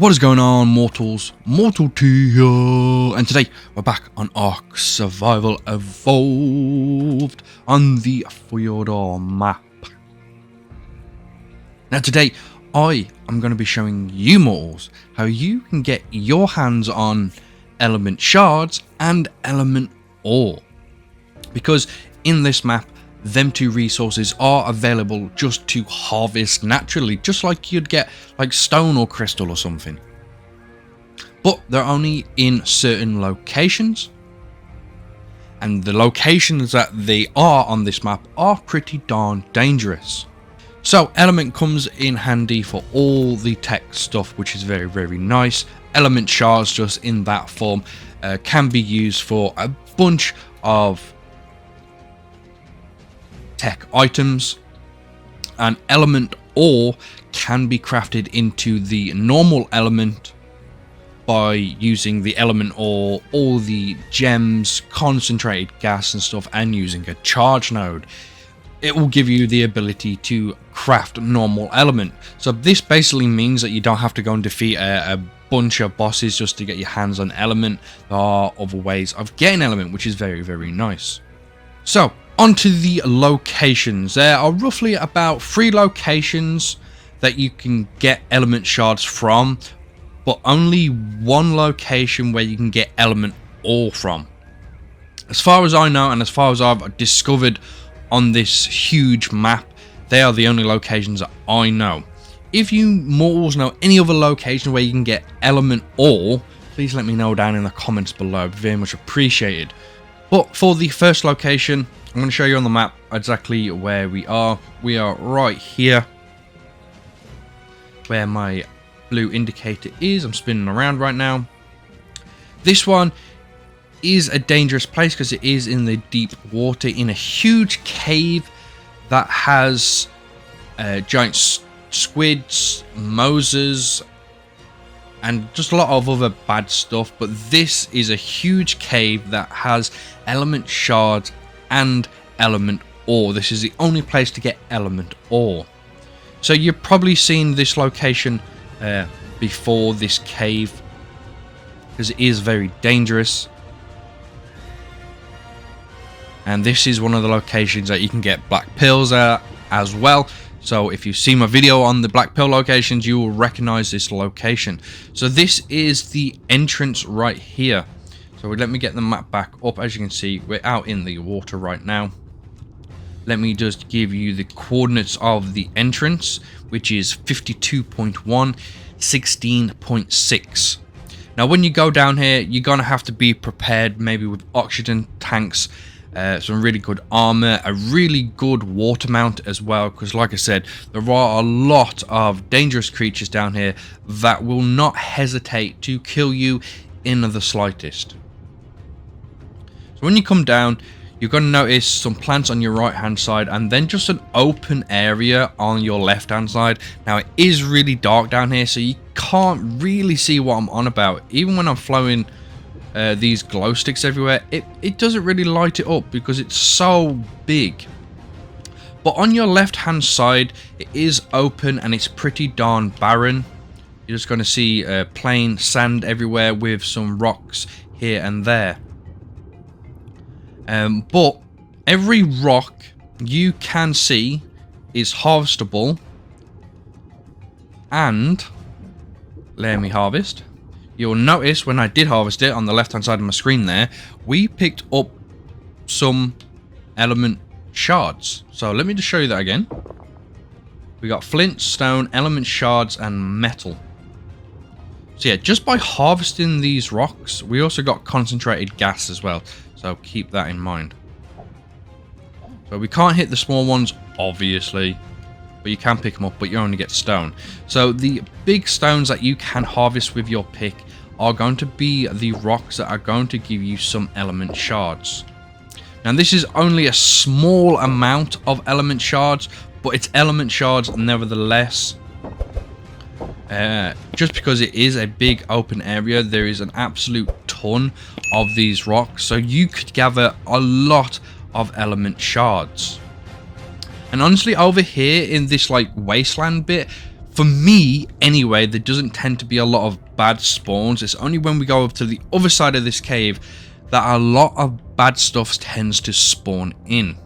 What is going on, mortals? Mortal T here, and today we're back on Ark Survival Evolved on the Fjordur map. Now today I am going to be showing you mortals how you can get your hands on Element Shards and Element Ore, because in this map them two resources are available just to harvest naturally, just like you'd get like stone or crystal or something. But they're only in certain locations, and the locations that they are on this map are pretty darn dangerous. So Element comes in handy for all the tech stuff, which is very, very nice. Element Shards, just in that form, can be used for a bunch of tech items, and Element Ore can be crafted into the normal element by using the Element Ore, all the gems, concentrated gas and stuff, and using a charge node. It will give you the ability to craft normal element. So this basically means that you don't have to go and defeat a bunch of bosses just to get your hands on element. There are other ways of getting element, which is very, very nice. So onto the locations. There are roughly about 3 locations that you can get element shards from, but only 1 location where you can get element ore from. As far as I know, and as far as I've discovered on this huge map, they are the only locations that I know. If you mortals know any other location where you can get element ore, please let me know down in the comments below. Very much appreciated. But for the first location, I'm going to show you on the map exactly where we are. We are right here, where my blue indicator is. I'm spinning around right now. This one is a dangerous place because it is in the deep water, in a huge cave that has giant squids, moses, and just a lot of other bad stuff. But this is a huge cave that has element shards and element ore. This is the only place to get element ore. So you've probably seen this location before, this cave, because it is very dangerous. And this is one of the locations that you can get black pills at as well. So if you've seen my video on the black pill locations, you will recognize this location. So this is the entrance right here. So let me get the map back up. As you can see, we're out in the water right now. Let me just give you the coordinates of the entrance, which is 52.1, 16.6. Now when you go down here, you're gonna have to be prepared, maybe with oxygen tanks, some really good armor, a really good water mount as well, because like I said, there are a lot of dangerous creatures down here that will not hesitate to kill you in the slightest. So when you come down, you're going to notice some plants on your right hand side, and then just an open area on your left hand side. Now it is really dark down here, so you can't really see what I'm on about. Even when I'm flowing these glow sticks everywhere, it doesn't really light it up because it's so big. But on your left hand side, it is open and it's pretty darn barren. You're just going to see plain sand everywhere with some rocks here and there. But every rock you can see is harvestable, and let me harvest. You'll notice when I did harvest it on the left hand side of my screen there, we picked up some element shards. So let me just show you that again. We got flint, stone, element shards, and metal. So yeah, just by harvesting these rocks, we also got concentrated gas as well. So keep that in mind. So we can't hit the small ones, obviously, but you can pick them up, but you only get stone. So the big stones that you can harvest with your pick are going to be the rocks that are going to give you some element shards. Now this is only a small amount of element shards, but it's element shards nevertheless. Just because it is a big open area, there is an absolute ton of these rocks, so you could gather a lot of element shards. And honestly, over here in this like wasteland bit, For me, anyway, there doesn't tend to be a lot of bad spawns. It's only when we go up to the other side of this cave that a lot of bad stuff tends to spawn in.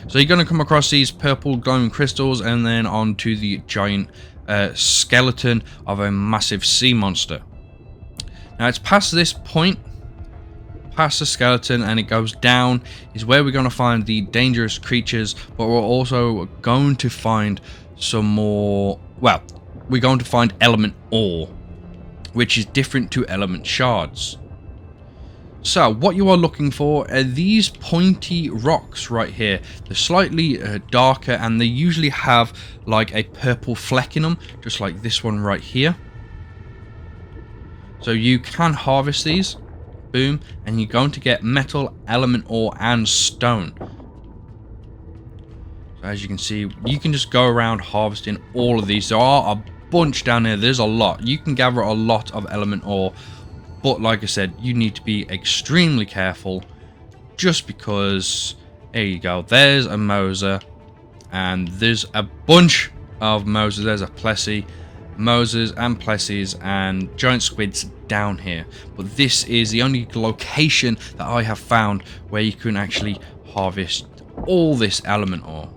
So you're going to come across these purple glowing crystals and then onto the giant skeleton of a massive sea monster. Now it's past this point, past the skeleton, and it goes down is where we're going to find the dangerous creatures, but we're also going to find some more, well, we're going to find element ore, which is different to element shards. So what you are looking for are these pointy rocks right here. They're slightly darker, and they usually have like a purple fleck in them, just like this one right here. So you can harvest these, boom, and you're going to get metal, element ore, and stone. So as you can see, you can just go around harvesting all of these. There are a bunch down there. There's a lot. You can gather a lot of element ore. But like I said, you need to be extremely careful, just because, there you go, there's a Moser, and there's a bunch of Mosers. There's a Plessy, Mosers and Plessies and giant squids down here. But this is the only location that I have found where you can actually harvest all this element ore.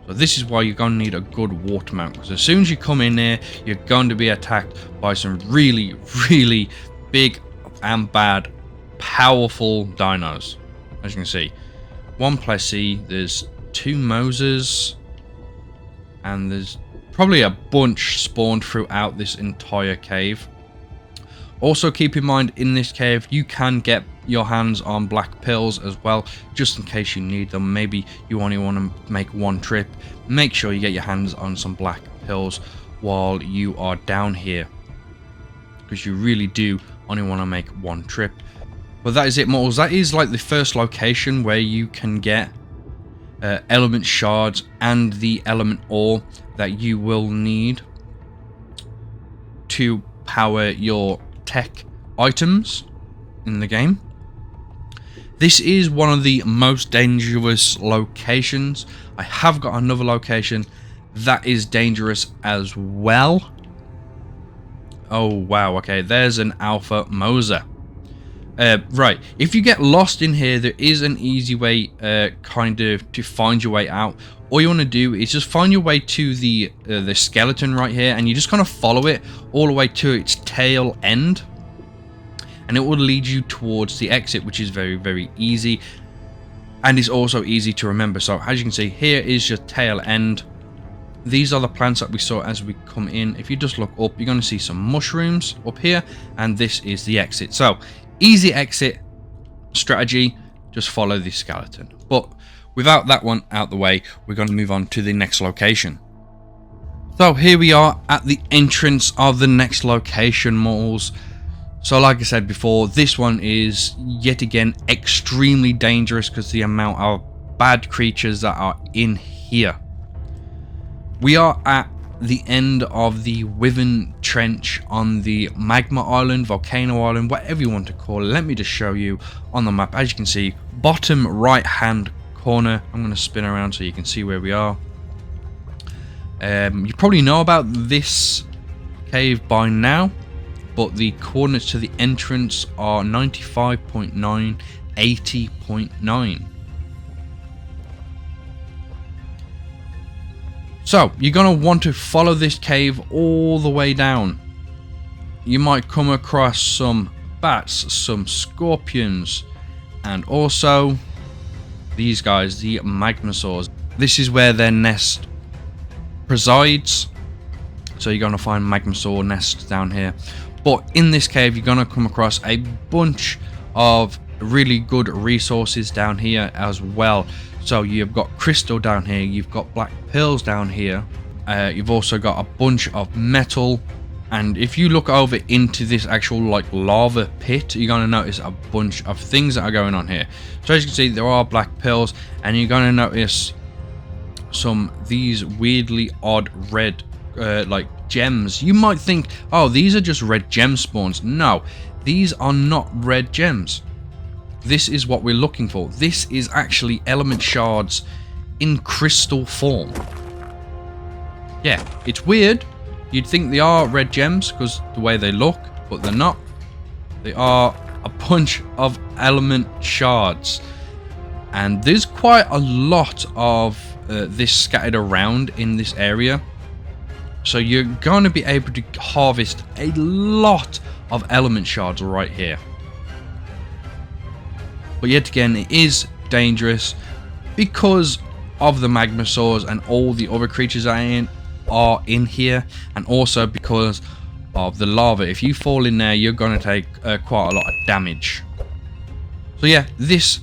So this is why you're going to need a good water mount, because as soon as you come in there, you're going to be attacked by some really, really big and bad, powerful dinos. As you can see, one Plessy, there's two Mosers, and there's probably a bunch spawned throughout this entire cave. Also keep in mind, in this cave you can get your hands on black pills as well, just in case you need them. Maybe you only want to make one trip. Make sure you get your hands on some black pills while you are down here, because you really do only want to make one trip. But that is it, mortals. That is like the first location where you can get element shards and the element ore that you will need to power your tech items in the game. This is one of the most dangerous locations. I have got another location that is dangerous as well. Oh wow, okay, there's an alpha Moser. Right, if you get lost in here, there is an easy way kind of to find your way out. All you want to do is just find your way to the skeleton right here, and you just kind of follow it all the way to its tail end, and it will lead you towards the exit, which is very, very easy, and is also easy to remember. So as you can see, here is your tail end. These are the plants that we saw as we come in. If you just look up, you're going to see some mushrooms up here, and this is the exit. So easy exit strategy, just follow the skeleton. But without that one out the way, we're going to move on to the next location. So here we are at the entrance of the next location, mortals. So like I said before, this one is yet again extremely dangerous because the amount of bad creatures that are in here. We are at the end of the Wyvern Trench on the Magma Island, Volcano Island, whatever you want to call it. Let me just show you on the map. As you can see, bottom right hand corner. I'm going to spin around so you can see where we are. You probably know about this cave by now, but the coordinates to the entrance are 95.9, 80.9. So you're going to want to follow this cave all the way down. You might come across some bats, some scorpions, and also these guys, the magmasaurs. This is where their nest presides. So you're going to find magmasaur nests down here. But in this cave, you're going to come across a bunch of really good resources down here as well. So you've got crystal down here, you've got black pearls down here, you've also got a bunch of metal, and if you look over into this actual like lava pit, you're going to notice a bunch of things that are going on here. So as you can see, there are black pearls, and you're going to notice some these weirdly odd red like gems. You might think, oh, these are just red gem spawns. No, these are not red gems. This is what we're looking for. This is actually element shards in crystal form. yeah, it's weird. You'd think they are red gems because the way they look, but they're not. They are a bunch of element shards, and there's quite a lot of this scattered around in this area, so you're going to be able to harvest a lot of element shards right here. But yet again, it is dangerous because of the magma sores and all the other creatures are in here, and also because of the lava. If you fall in there, you're going to take quite a lot of damage. So yeah, this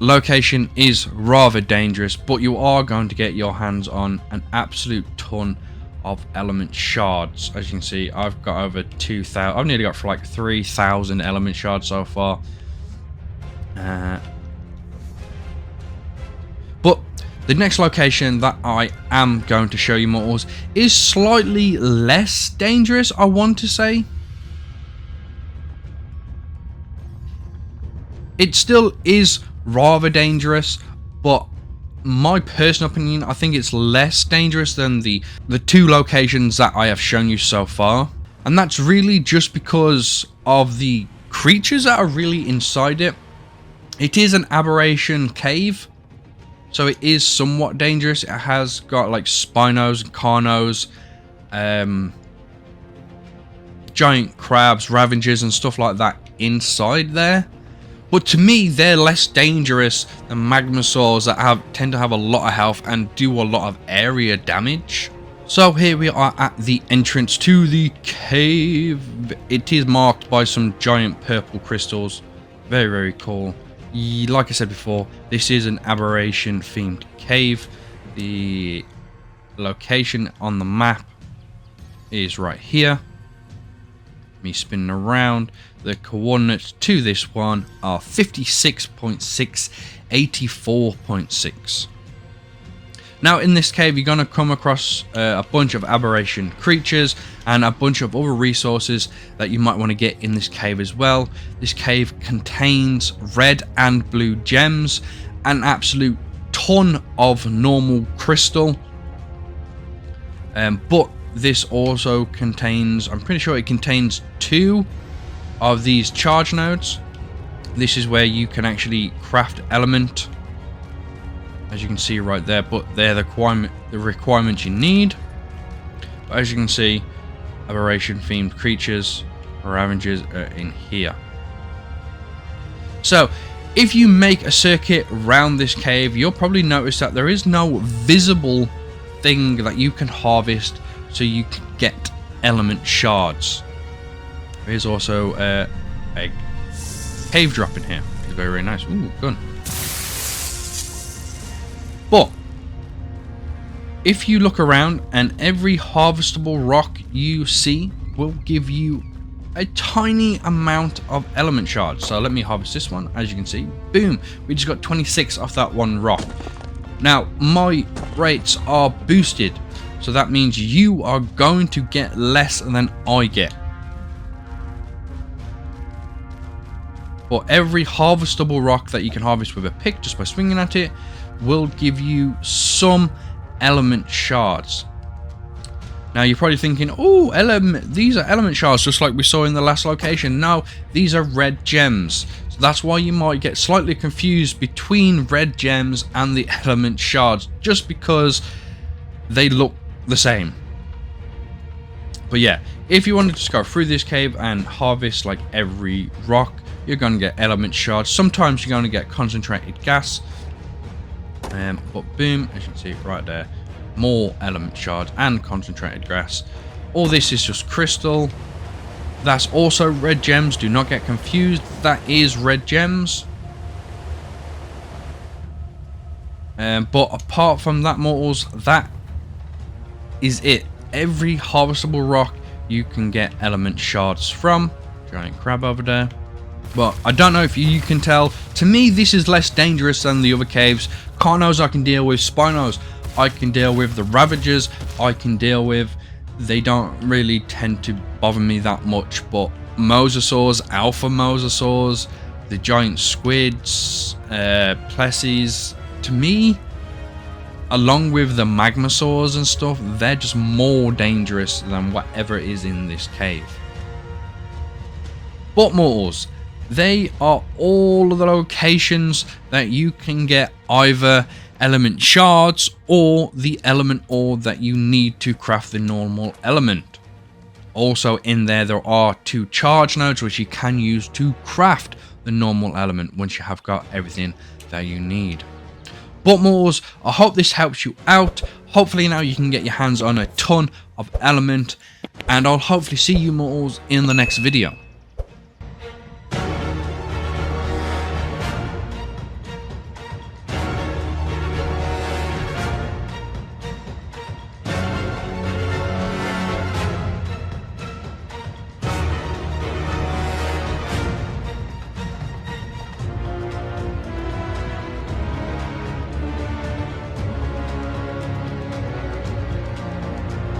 location is rather dangerous, but you are going to get your hands on an absolute ton of element shards. As you can see, I've got over 2,000. I've nearly got for like 3,000 element shards so far. But the next location that I am going to show you, mortals, is slightly less dangerous, I want to say. It still is rather dangerous, but my personal opinion, I think it's less dangerous than the two locations that I have shown you so far. And that's really just because of the creatures that are really inside it. It is an Aberration cave, so it is somewhat dangerous. It has got like Spinos and Carnos, giant crabs, Ravagers and stuff like that inside there. But to me, they're less dangerous than Magma sores that tend to have a lot of health and do a lot of area damage. So here we are at the entrance to the cave. It is marked by some giant purple crystals. Very, very cool. Like I said before, this is an Aberration themed cave. The location on the map is right here. Me spinning around. The coordinates to this one are 56.6, 84.6. Now in this cave you're going to come across a bunch of Aberration creatures and a bunch of other resources that you might want to get in this cave as well. This cave contains red and blue gems, an absolute ton of normal crystal, but this also contains, I'm pretty sure it contains 2 of these charge nodes. This is where you can actually craft element, as you can see right there, but they're the requirements you need. But as you can see, Aberration themed creatures, Ravagers are in here. So if you make a circuit around this cave, you'll probably notice that there is no visible thing that you can harvest so you can get element shards. There is also a cave drop in here. It's very, very nice. Ooh, gun. But if you look around, and every harvestable rock you see will give you a tiny amount of element shards. So let me harvest this one. As you can see, boom, we just got 26 off that one rock. Now my rates are boosted, so that means you are going to get less than I get. For every harvestable rock that you can harvest with a pick just by swinging at it will give you some element shards. Now you're probably thinking, oh, these are element shards just like we saw in the last location. No, these are red gems. So that's why you might get slightly confused between red gems and the element shards, just because they look the same. But yeah, if you want to just go through this cave and harvest like every rock, you're going to get element shards. Sometimes you're going to get concentrated gas. But boom, as you can see right there, more element shards and concentrated gas. All this is just crystal. That's also red gems. Do not get confused. That is red gems. But apart from that, mortals, that is it. Every harvestable rock you can get element shards from. Giant crab over there. But I don't know if you can tell. To me, this is less dangerous than the other caves. Carnos I can deal with. Spinos I can deal with. The Ravagers I can deal with. They don't really tend to bother me that much. But mosasaurs, alpha mosasaurs, the giant squids, plessies, to me, along with the magma swords and stuff, they're just more dangerous than whatever is in this cave. But mortals, they are all of the locations that you can get either element shards or the element ore that you need to craft the normal element. Also in there are 2 charge nodes which you can use to craft the normal element once you have got everything that you need. But mortals, I hope this helps you out. Hopefully now you can get your hands on a ton of element, and I'll hopefully see you mortals in the next video.